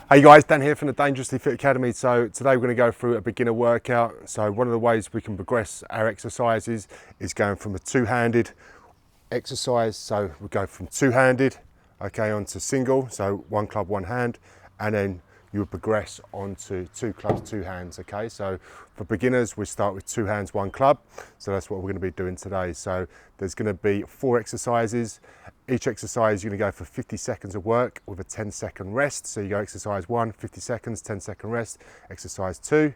Hey guys, Dan here from the Dangerously Fit Academy. So today we're going to go through a beginner workout. So one of the ways we can progress our exercises is going from a two-handed exercise. So we go from two-handed, okay, onto single. So one club, one hand, and then you would progress onto two clubs, two hands, okay? So for beginners, we start with two hands, one club. So that's what we're going to be doing today. So there's going to be 4 exercises. Each exercise, you're going to go for 50 seconds of work with a 10-second rest. So you go exercise 1, 50 seconds, 10-second rest. Exercise 2,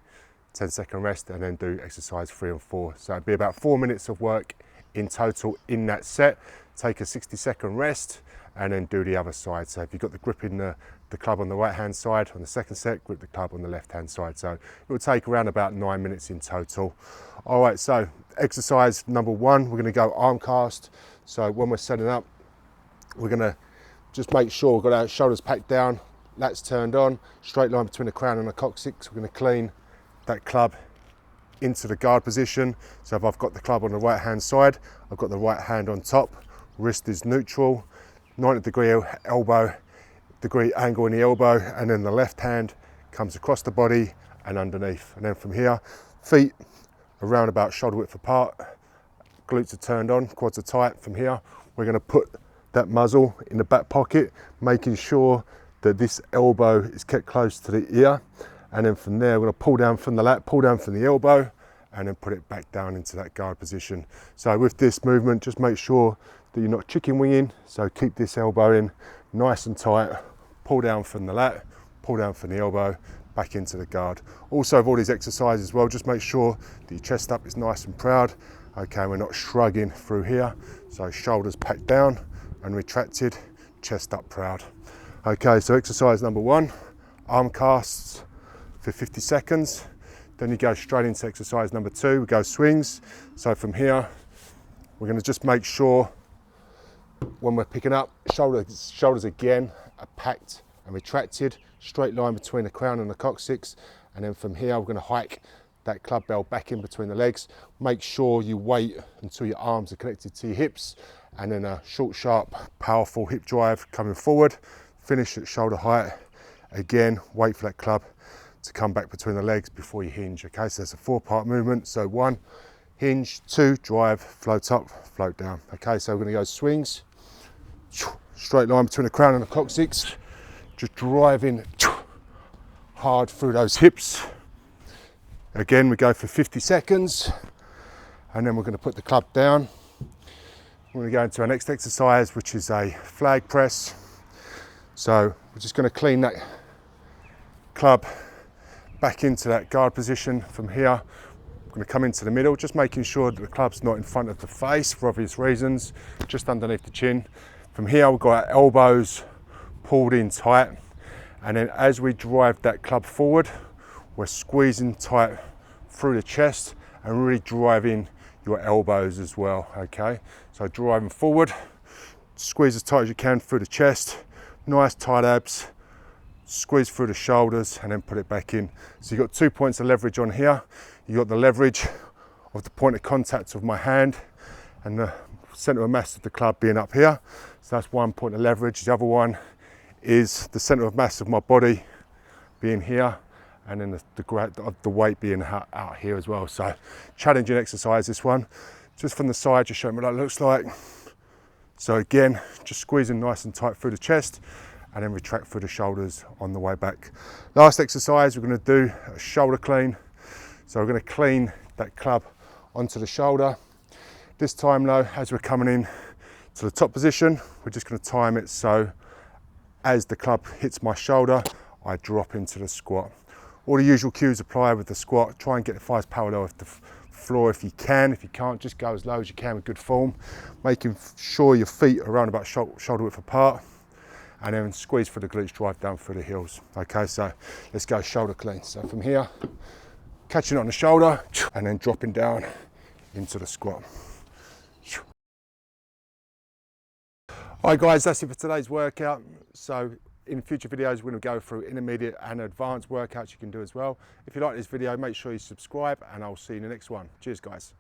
10-second rest, and then do exercise 3 and 4. So it'd be about 4 minutes of work in total in that set. Take a 60-second rest and then do the other side. So if you've got the grip in the club on the right hand side, on the second set, grip the club on the left hand side. So it will take around about 9 minutes in total. All right, so exercise number 1, we're going to go arm cast. So when we're setting up, we're going to just make sure we've got our shoulders packed down, lats turned on, straight line between the crown and the coccyx. We're going to clean that club into the guard position. So if I've got the club on the right hand side, I've got the right hand on top, wrist is neutral, 90-degree elbow, degree angle in the elbow, and then the left hand comes across the body and underneath. And then from here, feet around about shoulder width apart, glutes are turned on, quads are tight. From here, we're going to put that muzzle in the back pocket, making sure that this elbow is kept close to the ear. And then from there, we're going to pull down from the lat, pull down from the elbow, and then put it back down into that guard position. So with this movement, just make sure that you're not chicken winging. So keep this elbow in nice and tight, pull down from the lat, pull down from the elbow, back into the guard. Also with all these exercises as well, just make sure that your chest up is nice and proud. Okay, we're not shrugging through here. So shoulders packed down and retracted, chest up proud. Okay, so exercise number 1, arm casts for 50 seconds. Then you go straight into exercise number 2, we go swings. So from here, we're going to just make sure when we're picking up, shoulders again are packed and retracted, straight line between the crown and the coccyx. And then from here, we're going to hike that club bell back in between the legs. Make sure you wait until your arms are connected to your hips, and then a short, sharp, powerful hip drive coming forward. Finish at shoulder height. Again, wait for that club to come back between the legs before you hinge. Okay, so it's a 4-part movement. So 1, hinge, 2, drive, float up, float down. Okay, so we're going to go swings, straight line between the crown and the coccyx, just driving hard through those hips. Again, we go for 50 seconds, and then we're going to put the club down. We're going to go into our next exercise, which is a flag press. So we're just going to clean that club back into that guard position. From here, we're going to come into the middle, just making sure that the club's not in front of the face for obvious reasons, just underneath the chin. From here, we've got our elbows pulled in tight, and then as we drive that club forward, we're squeezing tight through the chest and really driving your elbows as well, okay? So driving forward, squeeze as tight as you can through the chest, nice tight abs, squeeze through the shoulders, and then put it back in. So you've got 2 points of leverage on here. You've got the leverage of the point of contact of my hand and the center of mass of the club being up here. So that's 1 point of leverage. The other one is the center of mass of my body being here, and then the weight being out here as well. So challenging exercise, this one. Just from the side, just showing what that looks like. So again, just squeezing nice and tight through the chest, and then retract through the shoulders on the way back. Last exercise, we're going to do a shoulder clean. So we're going to clean that club onto the shoulder. This time though, as we're coming in to the top position, we're just going to time it so as the club hits my shoulder, I drop into the squat. All the usual cues apply with the squat. Try and get the thighs parallel with the floor if you can. If you can't, just go as low as you can with good form. Making sure your feet are around about shoulder width apart, and then squeeze through the glutes, drive down through the heels. Okay, so let's go shoulder clean. So from here, catching on the shoulder and then dropping down into the squat. All right guys, that's it for today's workout. So in future videos, we're going to go through intermediate and advanced workouts you can do as well. If you like this video, make sure you subscribe, and I'll see you in the next one. Cheers guys.